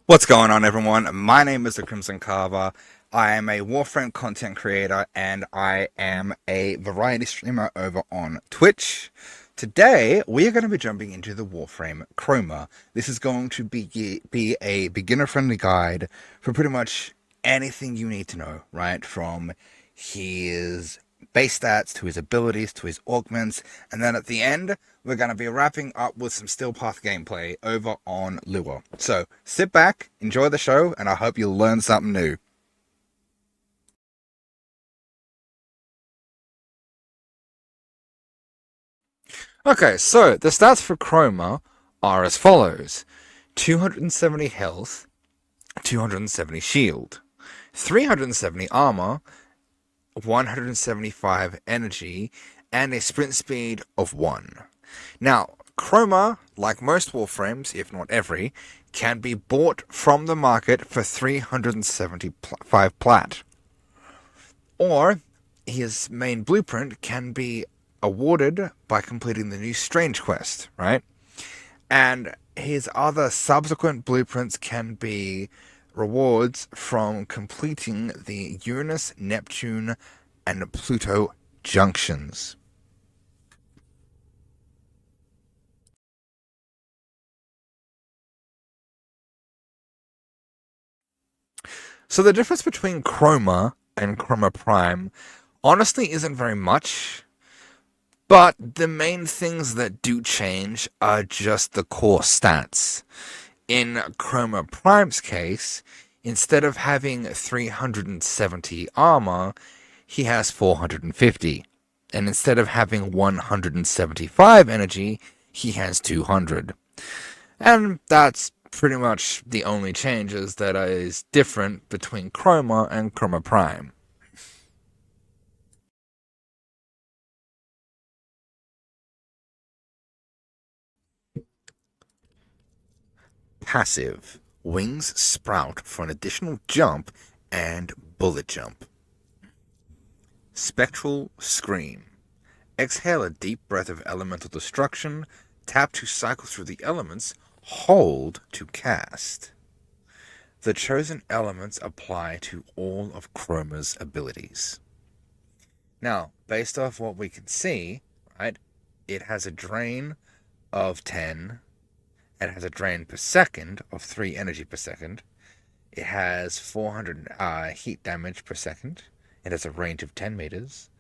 What's going on, everyone? My name is the Crimson Carver. I am a Warframe content creator and I am a variety streamer over on Twitch. Today, we are going to be jumping into the Warframe Chroma. This is going to be a beginner-friendly guide for pretty much anything you need to know, right? From his base stats to his abilities to his augments, and then at the end, we're going to be wrapping up with some Steel Path gameplay over on Lua. So sit back, enjoy the show, and I hope you'll learn something new. Okay, so the stats for Chroma are as follows: 270 health, 270 shield, 370 armor, 175 energy, and a sprint speed of 1. Now, Chroma, like most Warframes, if not every, can be bought from the market for 375 plat. Or his main blueprint can be awarded by completing the new Strange quest, right? And his other subsequent blueprints can be rewards from completing the Uranus, Neptune, and Pluto junctions. So the difference between Chroma and Chroma Prime honestly isn't very much, but the main things that do change are just the core stats. In Chroma Prime's case, instead of having 370 armor, he has 450. And instead of having 175 energy, he has 200. And that's pretty much the only changes that is different between Chroma and Chroma Prime. Passive. Wings sprout for an additional jump and bullet jump. Spectral Scream. Exhale a deep breath of elemental destruction, tap to cycle through the elements, hold to cast. The chosen elements apply to all of Chroma's abilities. Now, based off what we can see, right, it has a drain of 10, it has a drain per second of 3 energy per second, it has 400 heat damage per second, it has a range of 10 meters,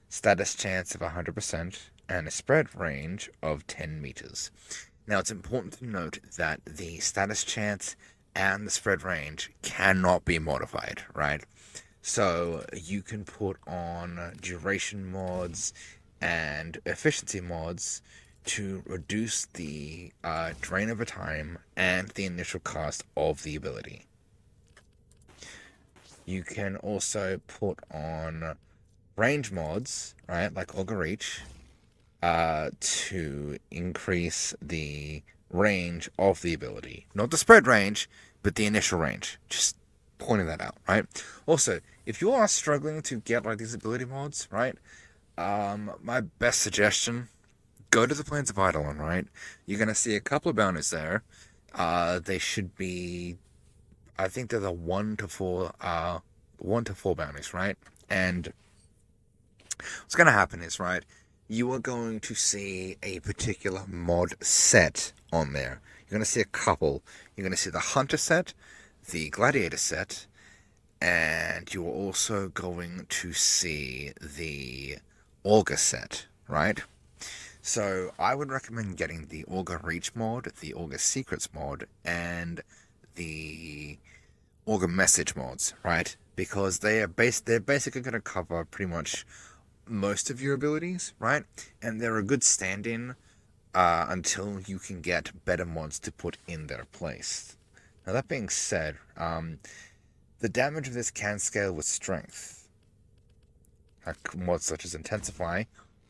status chance of 100%, and a spread range of 10 meters. Now, it's important to note that the status chance and the spread range cannot be modified, right? So you can put on duration mods and efficiency mods to reduce the drain over time and the initial cost of the ability. You can also put on range mods, right, like Augur Reach, to increase the range of the ability. Not the spread range, but the initial range. Just pointing that out, right? Also, if you are struggling to get like these ability mods, right, my best suggestion, go to the Plains of Eidolon, right? You're gonna see a couple of bounties there. They should be, I think they're the 1 to 4 bounties, right? And what's gonna happen is, right, you are going to see a particular mod set on there. You're going to see a couple. You're going to see the Hunter set, the Gladiator set, and you're also going to see the Augur set, right? So I would recommend getting the Augur Reach mod, the Augur Secrets mod, and the Augur Message mods, right? Because they're basically going to cover pretty much most of your abilities, right? And they're a good stand-in until you can get better mods to put in their place. Now, that being said, the damage of this can scale with strength. Mods such as Intensify,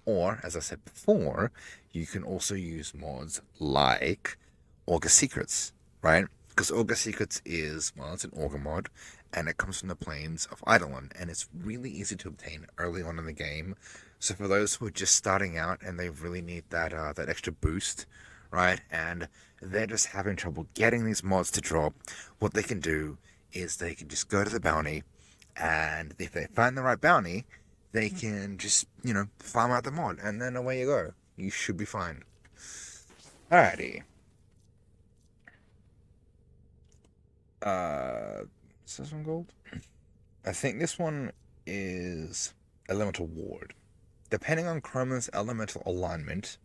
or, as I said before, you can also use mods like Augur Secrets, right? Because Augur Secrets is, well, it's an Augur mod, and it comes from the Plains of Eidolon, and it's really easy to obtain early on in the game. So for those who are just starting out and they really need that extra boost, right? And they're just having trouble getting these mods to drop. What they can do is they can just go to the bounty, and if they find the right bounty, they can just, farm out the mod, and then away you go. You should be fine. Alrighty. Is this one gold? I think this one is Elemental Ward. Depending on Chroma's elemental alignment,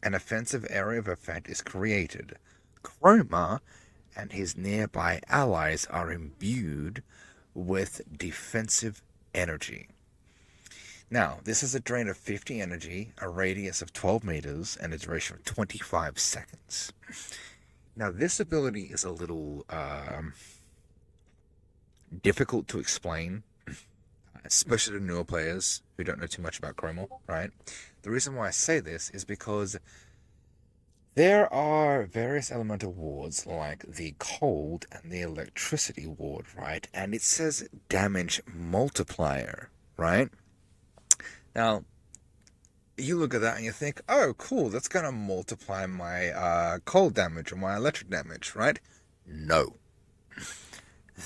an offensive area of effect is created. Chroma and his nearby allies are imbued with defensive energy. Now, this is a drain of 50 energy, a radius of 12 meters, and a duration of 25 seconds. Now, this ability is a little difficult to explain, especially to newer players who don't know too much about Chroma, right? The reason why I say this is because there are various elemental wards like the cold and the electricity ward, right? And it says damage multiplier, right? Now, you look at that and you think, oh, cool, that's going to multiply my cold damage or my electric damage, right? No.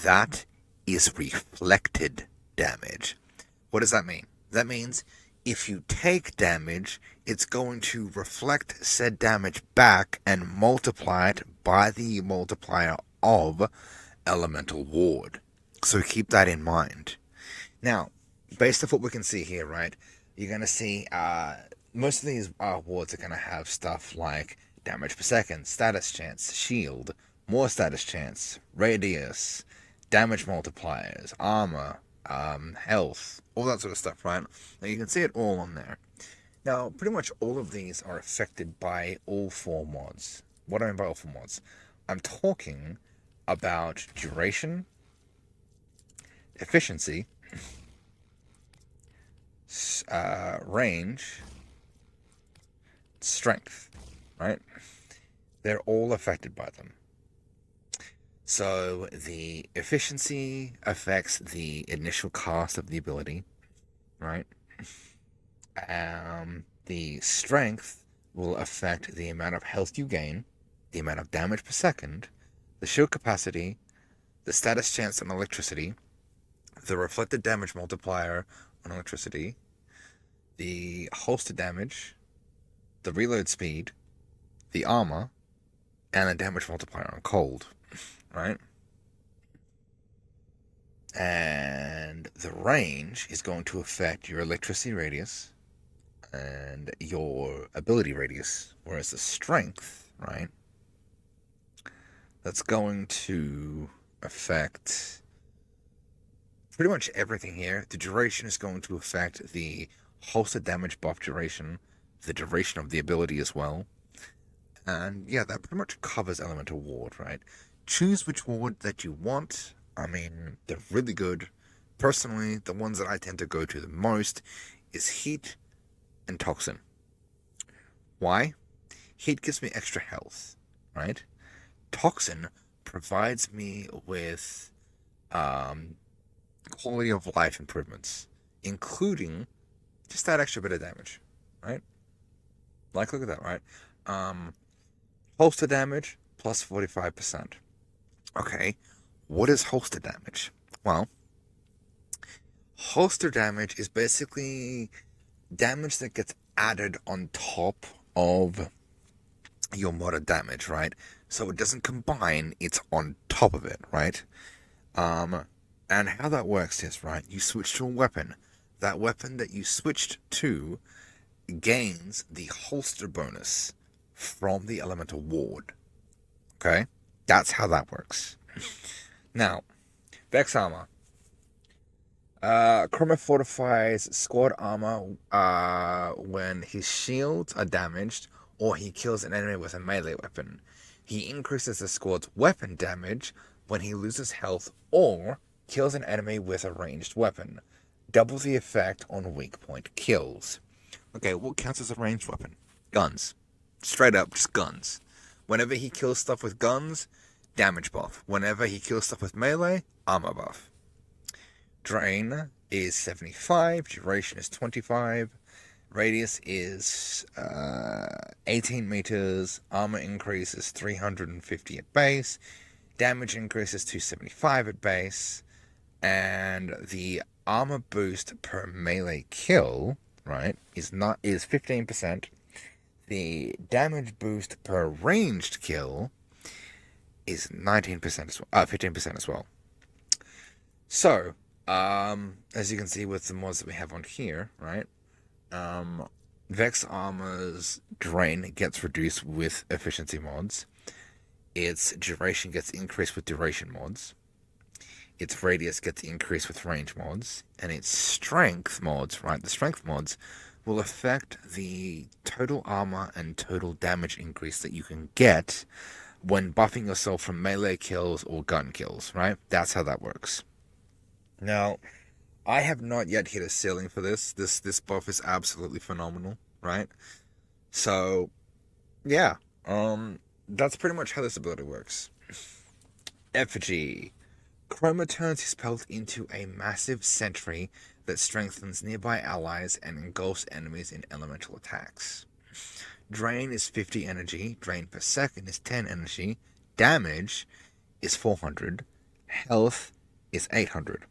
That is reflected damage. What does that mean? That means if you take damage, it's going to reflect said damage back and multiply it by the multiplier of Elemental Ward. So keep that in mind. Now, based off what we can see here, right, you're going to see most of these wards are going to have stuff like damage per second, status chance, shield, more status chance, radius, damage multipliers, armor, health, all that sort of stuff, right? Now you can see it all on there. Now, pretty much all of these are affected by all four mods. What do I mean by all four mods? I'm talking about duration, efficiency, range, strength, right? They're all affected by them. So the efficiency affects the initial cast of the ability, right? The strength will affect the amount of health you gain, the amount of damage per second, the shield capacity, the status chance on electricity, the reflected damage multiplier on electricity, the holster damage, the reload speed, the armor, and the damage multiplier on cold, right? And the range is going to affect your electricity radius and your ability radius, whereas the strength, right, that's going to affect pretty much everything here. The duration is going to affect the holster damage buff duration, the duration of the ability as well. And yeah, that pretty much covers Elemental Ward, right? Choose which ward that you want. I mean, they're really good. Personally, the ones that I tend to go to the most is Heat and Toxin. Why? Heat gives me extra health, right? Toxin provides me with quality of life improvements, including just that extra bit of damage, right? Like, look at that, right? Holster damage plus 45%. Okay, what is holster damage? Well, holster damage is basically damage that gets added on top of your modded damage, right? So it doesn't combine, it's on top of it, right? And how that works is, right, you switch to a weapon. That weapon that you switched to gains the holster bonus from the Elemental Ward. Okay? That's how that works. Now, Vex Armor. Chroma fortifies squad armor when his shields are damaged or he kills an enemy with a melee weapon. He increases the squad's weapon damage when he loses health or kills an enemy with a ranged weapon. Double the effect on weak point kills. Okay, what counts as a ranged weapon? Guns. Straight up, just guns. Whenever he kills stuff with guns, damage buff. Whenever he kills stuff with melee, armor buff. Drain is 75, duration is 25, Radius is 18 meters. Armor increases 350 at base. Damage increases 275 at base. And the armor boost per melee kill, right, is 15%. The damage boost per ranged kill is 19% as well, 15% as well. So, as you can see with the mods that we have on here, right, Vex Armor's drain gets reduced with efficiency mods. Its duration gets increased with duration mods. Its radius gets increased with range mods. And its strength mods, right, the strength mods will affect the total armor and total damage increase that you can get when buffing yourself from melee kills or gun kills, right? That's how that works. Now, I have not yet hit a ceiling for this. This buff is absolutely phenomenal, right? So, yeah, that's pretty much how this ability works. Effigy. Chroma turns his pelt into a massive sentry that strengthens nearby allies and engulfs enemies in elemental attacks. Drain is 50 energy, drain per second is 10 energy, damage is 400, health is 800.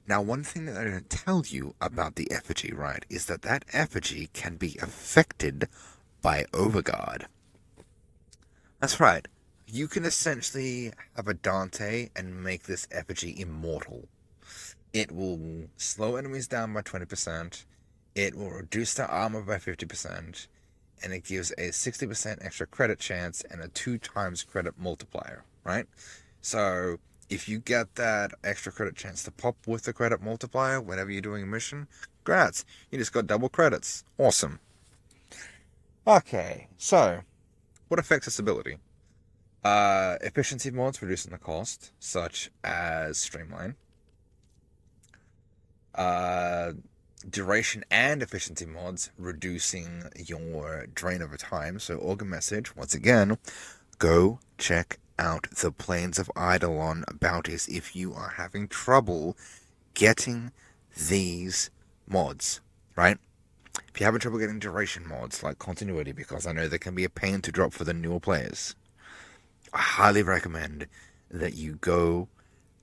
Now, one thing that I didn't tell you about the effigy, right, is that effigy can be affected by Overguard. That's right. You can essentially have a Dante and make this effigy immortal. It will slow enemies down by 20%, it will reduce their armor by 50%, and it gives a 60% extra credit chance and a 2 times credit multiplier, right? So, if you get that extra credit chance to pop with the credit multiplier whenever you're doing a mission, congrats, you just got double credits. Awesome. Okay, so, what affects this ability? Efficiency mods reducing the cost, such as Streamline. Duration and efficiency mods reducing your drain over time. So, Organ Message, once again, go check out the Plains of Eidolon bounties if you are having trouble getting these mods, right? If you're having trouble getting duration mods like continuity, because I know they can be a pain to drop for the newer players, I highly recommend that you go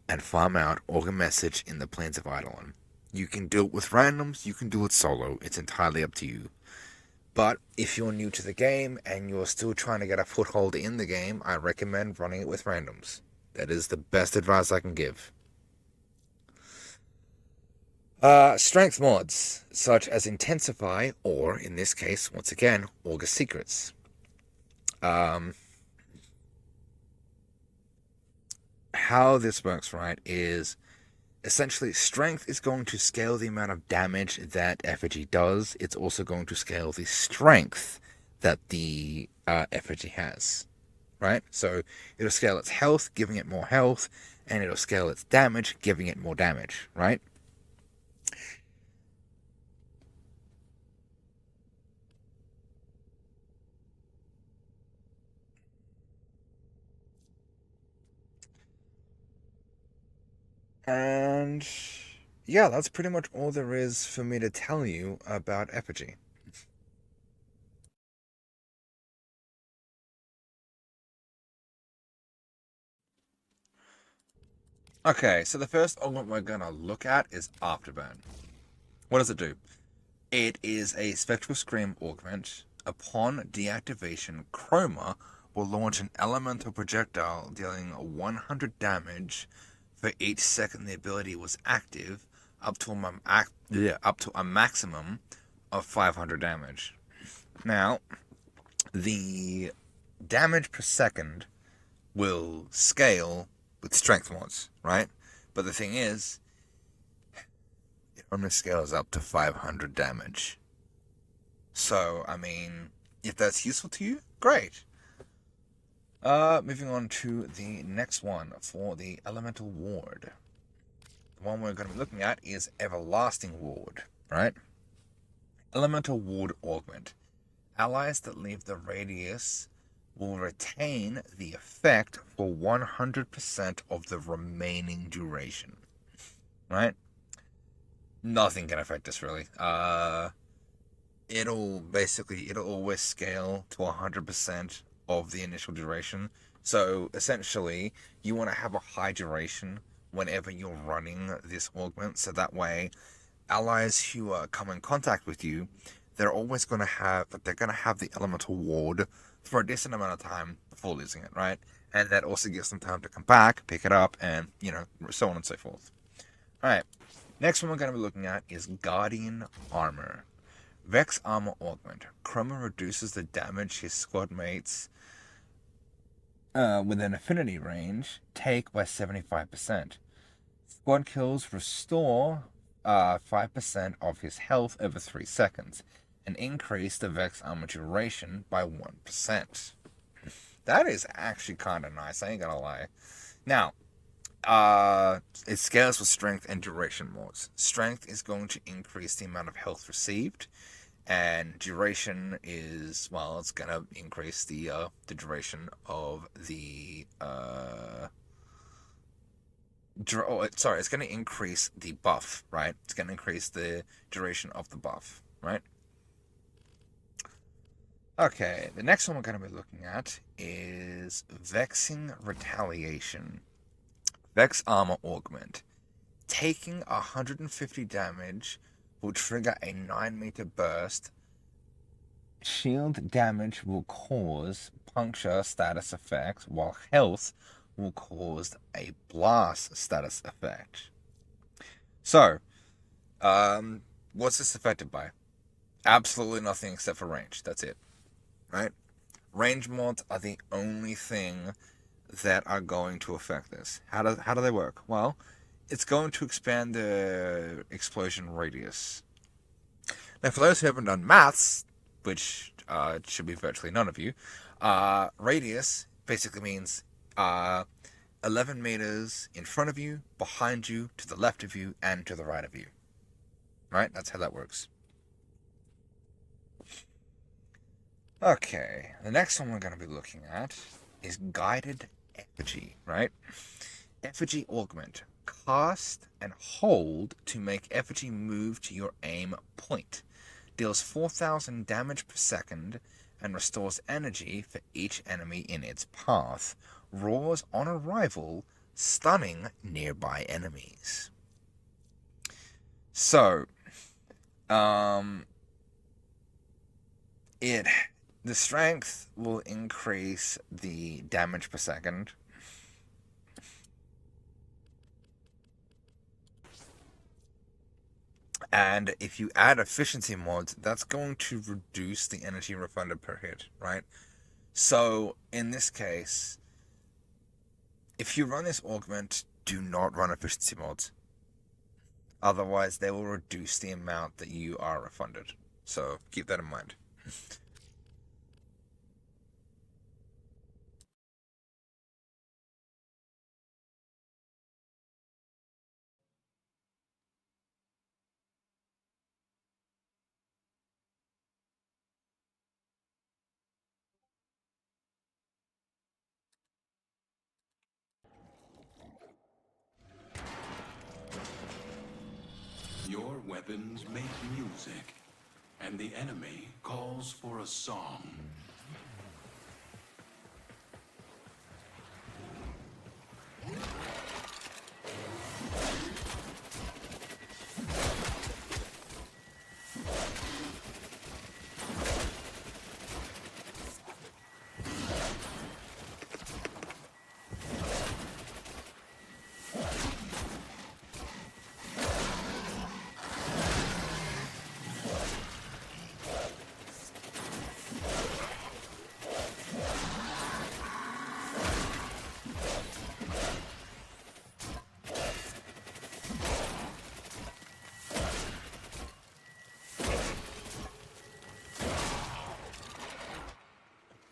and farm out Organ Message in the Plains of Eidolon. You can do it with randoms, you can do it solo, it's entirely up to you. But if you're new to the game and you're still trying to get a foothold in the game, I recommend running it with randoms. That is the best advice I can give. Strength mods, such as Intensify, or in this case, once again, Augur Secrets. How this works, right, is essentially strength is going to scale the amount of damage that effigy does. It's also going to scale the strength that the effigy has, right? So it'll scale its health, giving it more health, and it'll scale its damage, giving it more damage, right? And yeah, that's pretty much all there is for me to tell you about effigy. Okay, so the first augment we're gonna look at is Afterburn. What does it do? It is a Spectral Scream augment. Upon deactivation, Chroma will launch an elemental projectile dealing 100 damage for each second the ability was active, up to a maximum of 500 damage. Now, the damage per second will scale with strength mods, right? But the thing is, it only scales up to 500 damage. So, I mean, if that's useful to you, great. Moving on to the next one for the Elemental Ward. The one we're going to be looking at is Everlasting Ward, right? Elemental Ward Augment. Allies that leave the radius will retain the effect for 100% of the remaining duration, right? Nothing can affect us, really. it'll always scale to 100% of the initial duration. So essentially, you want to have a high duration whenever you're running this augment, so that way allies who come in contact with you, they're gonna have the elemental ward for a decent amount of time before losing it, right? And that also gives them time to come back, pick it up, and so on and so forth. All right. Next one we're going to be looking at is Guardian Armor. Vex Armor Augment. Chroma reduces the damage his squad mates within affinity range take by 75%. Squad kills restore 5% of his health over 3 seconds and increase the Vex Armor duration by 1%. That is actually kind of nice, I ain't gonna lie. Now, it scales with strength and duration modes. Strength is going to increase the amount of health received, and duration is, well, it's gonna increase the duration of the it's gonna increase the buff, right? It's gonna increase the duration of the buff, right? Okay, the next one we're going to be looking at is Vexing Retaliation. Vex Armor Augment. Taking 150 damage will trigger a 9-meter burst. Shield damage will cause puncture status effect, while health will cause a blast status effect. So, what's this affected by? Absolutely nothing except for range. That's it. Right? Range mods are the only thing that are going to affect this. How do they work? Well, it's going to expand the explosion radius. Now, for those who haven't done maths, which should be virtually none of you, radius basically means 11 meters in front of you, behind you, to the left of you, and to the right of you. Right? That's how that works. Okay, the next one we're going to be looking at is Guided Effigy, right? Effigy Augment. Cast and hold to make Effigy move to your aim point. Deals 4,000 damage per second and restores energy for each enemy in its path. Roars on arrival, stunning nearby enemies. So, the strength will increase the damage per second. And if you add efficiency mods, that's going to reduce the energy refunded per hit, right? So, in this case, if you run this augment, do not run efficiency mods. Otherwise, they will reduce the amount that you are refunded. So, keep that in mind. Your weapons make music, and the enemy calls for a song.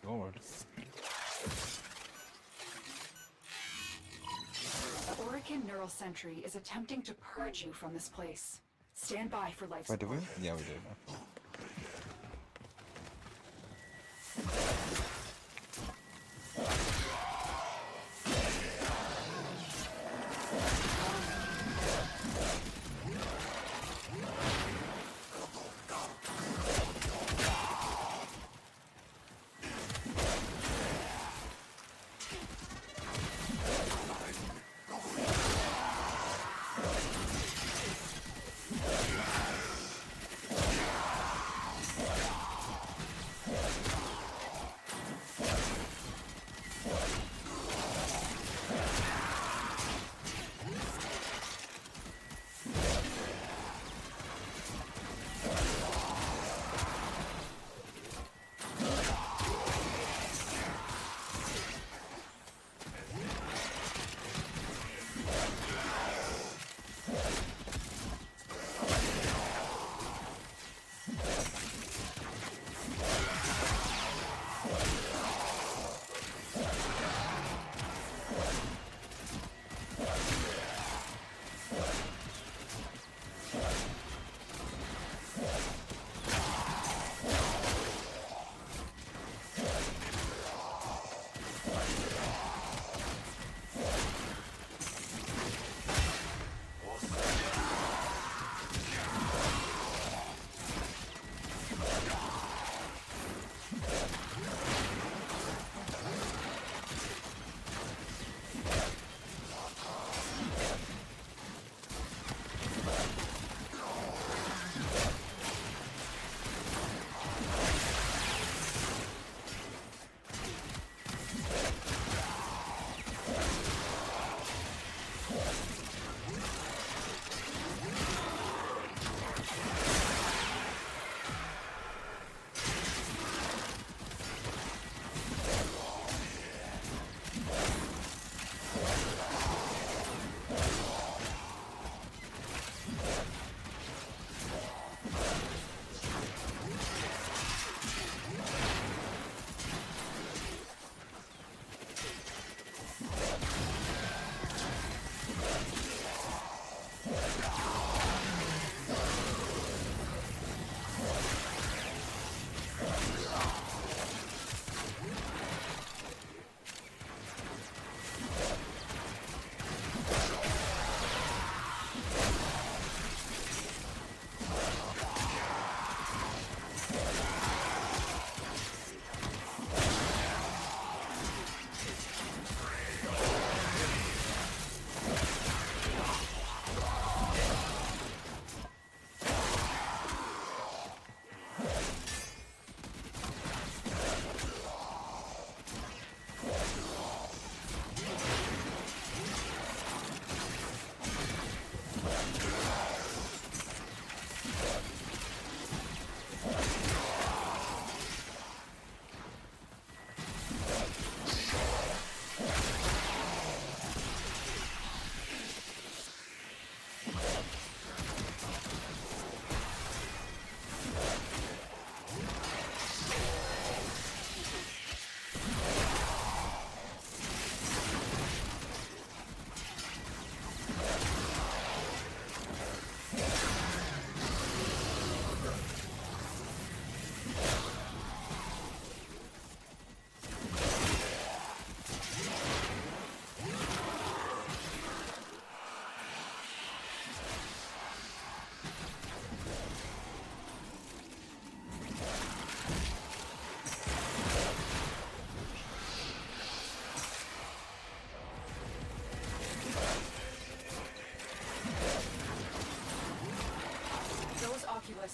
Lord. The Orican Neural Sentry is attempting to purge you from this place. Stand by for life Wait, did we? support. Yeah, we did.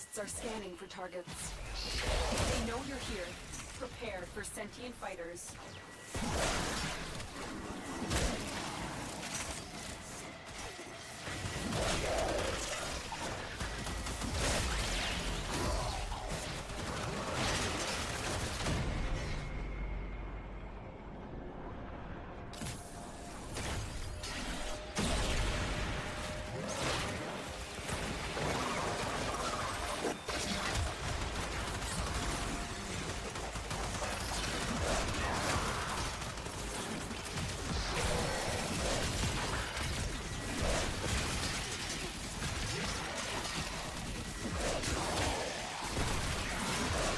Outposts are scanning for targets. They know you're here. Prepare for sentient fighters.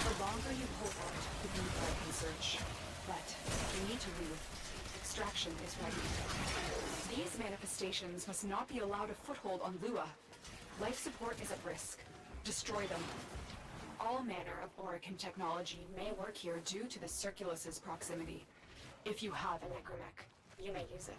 The longer you hold out, the deeper I can search. But we need to leave. Extraction is ready. These manifestations must not be allowed a foothold on Lua. Life support is at risk. Destroy them. All manner of Orokin technology may work here due to the Circulus's proximity. If you have an necromech, you may use it.